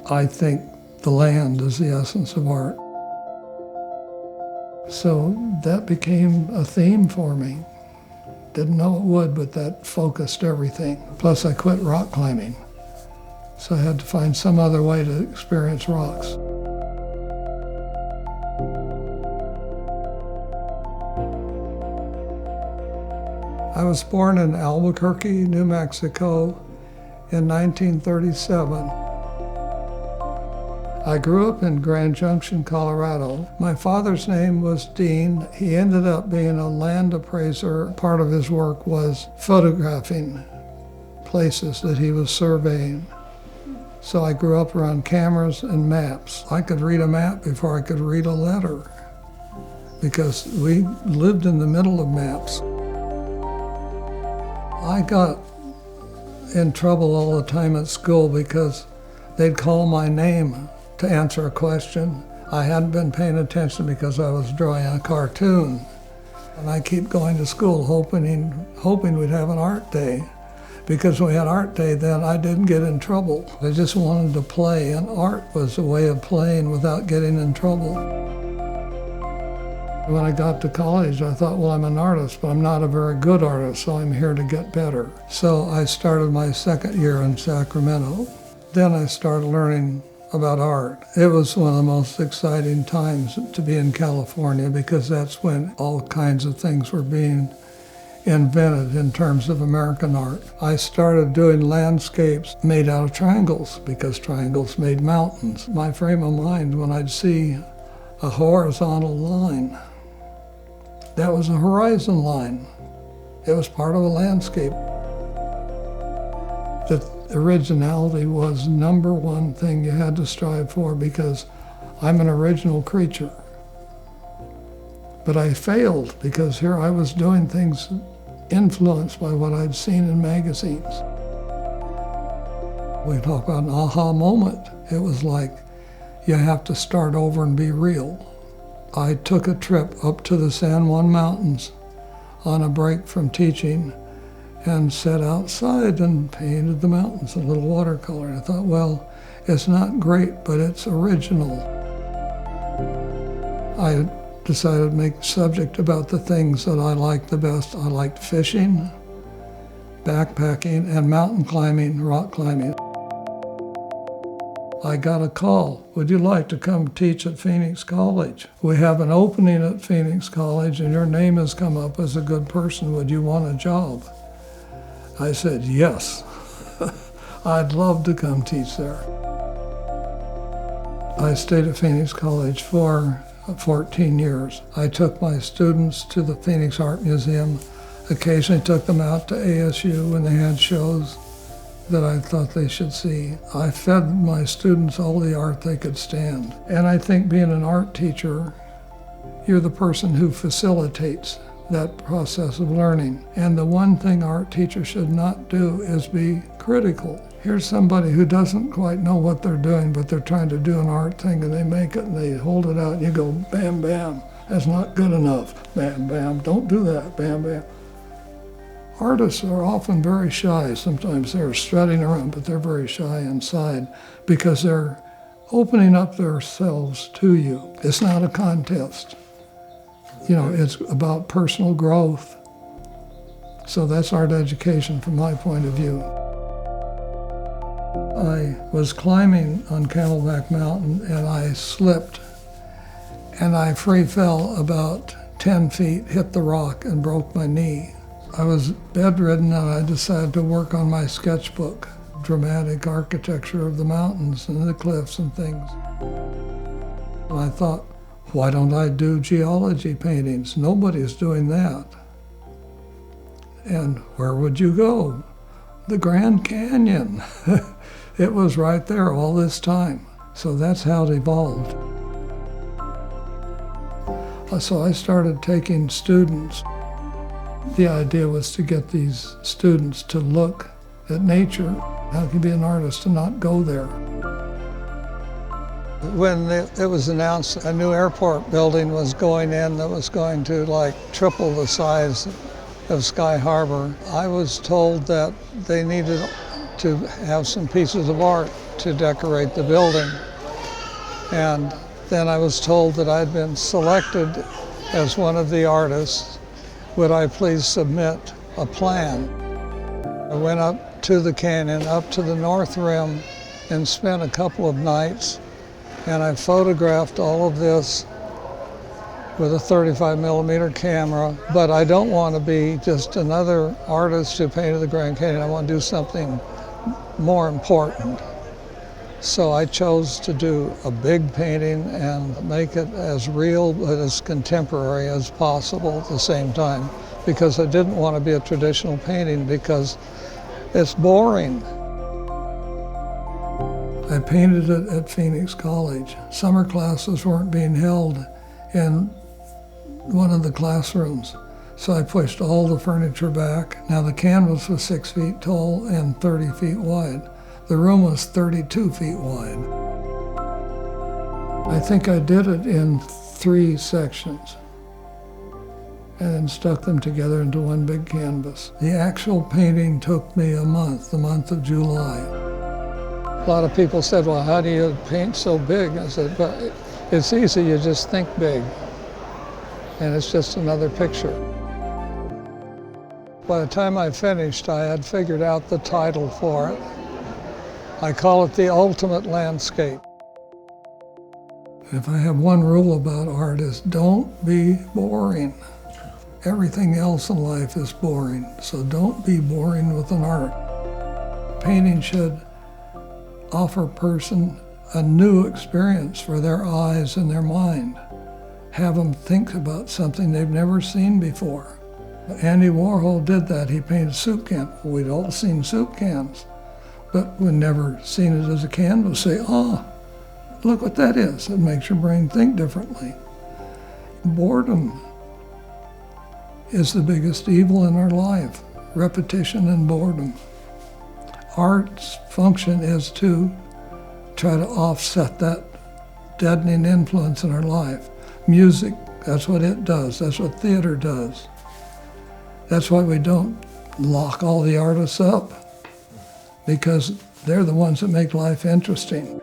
I think the land is the essence of art. So that became a theme for me. Didn't know it would, but that focused everything. Plus I quit rock climbing, so I had to find some other way to experience rocks. I was born in Albuquerque, New Mexico in 1937. I grew up in Grand Junction, Colorado. My father's name was Dean. He ended up being a land appraiser. Part of his work was photographing places that he was surveying. So I grew up around cameras and maps. I could read a map before I could read a letter because we lived in the middle of maps. I got in trouble all the time at school because they'd call my name to answer a question. I hadn't been paying attention because I was drawing a cartoon. And I keep going to school hoping we'd have an art day. Because when we had art day then, I didn't get in trouble. I just wanted to play, and art was a way of playing without getting in trouble. When I got to college, I thought, well, I'm an artist, but I'm not a very good artist, so I'm here to get better. So I started my second year in Sacramento. Then I started learning about art. It was one of the most exciting times to be in California because that's when all kinds of things were being invented in terms of American art. I started doing landscapes made out of triangles because triangles made mountains. My frame of mind when I'd see a horizontal line, that was a horizon line. It was part of a landscape. The originality was number one thing you had to strive for because I'm an original creature. But I failed because here I was doing things influenced by what I'd seen in magazines. We talk about an aha moment. It was like you have to start over and be real. I took a trip up to the San Juan Mountains on a break from teaching and sat outside and painted the mountains in a little watercolor. And I thought, well, it's not great, but it's original. I decided to make a subject about the things that I liked the best. I liked fishing, backpacking, and mountain climbing, rock climbing. I got a call, would you like to come teach at Phoenix College? We have an opening at Phoenix College and your name has come up as a good person, would you want a job? I said, yes, I'd love to come teach there. I stayed at Phoenix College for 14 years. I took my students to the Phoenix Art Museum, occasionally took them out to ASU when they had shows that I thought they should see. I fed my students all the art they could stand. And I think being an art teacher, you're the person who facilitates that process of learning. And the one thing art teachers should not do is be critical. Here's somebody who doesn't quite know what they're doing, but they're trying to do an art thing and they make it and they hold it out and you go, bam, bam, that's not good enough. Bam, bam, don't do that, bam, bam. Artists are often very shy. Sometimes they're strutting around, but they're very shy inside because they're opening up themselves to you. It's not a contest. You know, it's about personal growth. So that's art education from my point of view. I was climbing on Camelback Mountain and I slipped and I free fell about 10 feet, hit the rock and broke my knee. I was bedridden and I decided to work on my sketchbook, dramatic architecture of the mountains and the cliffs and things. And I thought, why don't I do geology paintings? Nobody's doing that. And where would you go? The Grand Canyon. It was right there all this time. So that's how it evolved. So I started taking students. The idea was to get these students to look at nature. How can you be an artist and not go there? When it was announced a new airport building was going in that was going to like triple the size of Sky Harbor, I was told that they needed to have some pieces of art to decorate the building. And then I was told that I'd been selected as one of the artists. Would I please submit a plan? I went up to the canyon, up to the north rim, and spent a couple of nights, and I photographed all of this with a 35mm camera. But I don't want to be just another artist who painted the Grand Canyon. I want to do something more important. So I chose to do a big painting and make it as real but as contemporary as possible at the same time, because I didn't want to be a traditional painting because it's boring. I painted it at Phoenix College. Summer classes weren't being held in one of the classrooms, so I pushed all the furniture back. Now the canvas was 6 feet tall and 30 feet wide. The room was 32 feet wide. I think I did it in 3 sections and stuck them together into one big canvas. The actual painting took me a month, the month of July. A lot of people said, well, how do you paint so big? I said, but it's easy, you just think big. And it's just another picture. By the time I finished, I had figured out the title for it. I call it The Ultimate Landscape. If I have one rule about art, is don't be boring. Everything else in life is boring, so don't be boring with an art. Painting should offer a person a new experience for their eyes and their mind. Have them think about something they've never seen before. Andy Warhol did that. He painted soup cans. We'd all seen soup cans, but we'd never seen it as a canvas. Say, oh, look what that is. It makes your brain think differently. Boredom is the biggest evil in our life. Repetition and boredom. Art's function is to try to offset that deadening influence in our life. Music, that's what it does. That's what theater does. That's why we don't lock all the artists up, because they're the ones that make life interesting.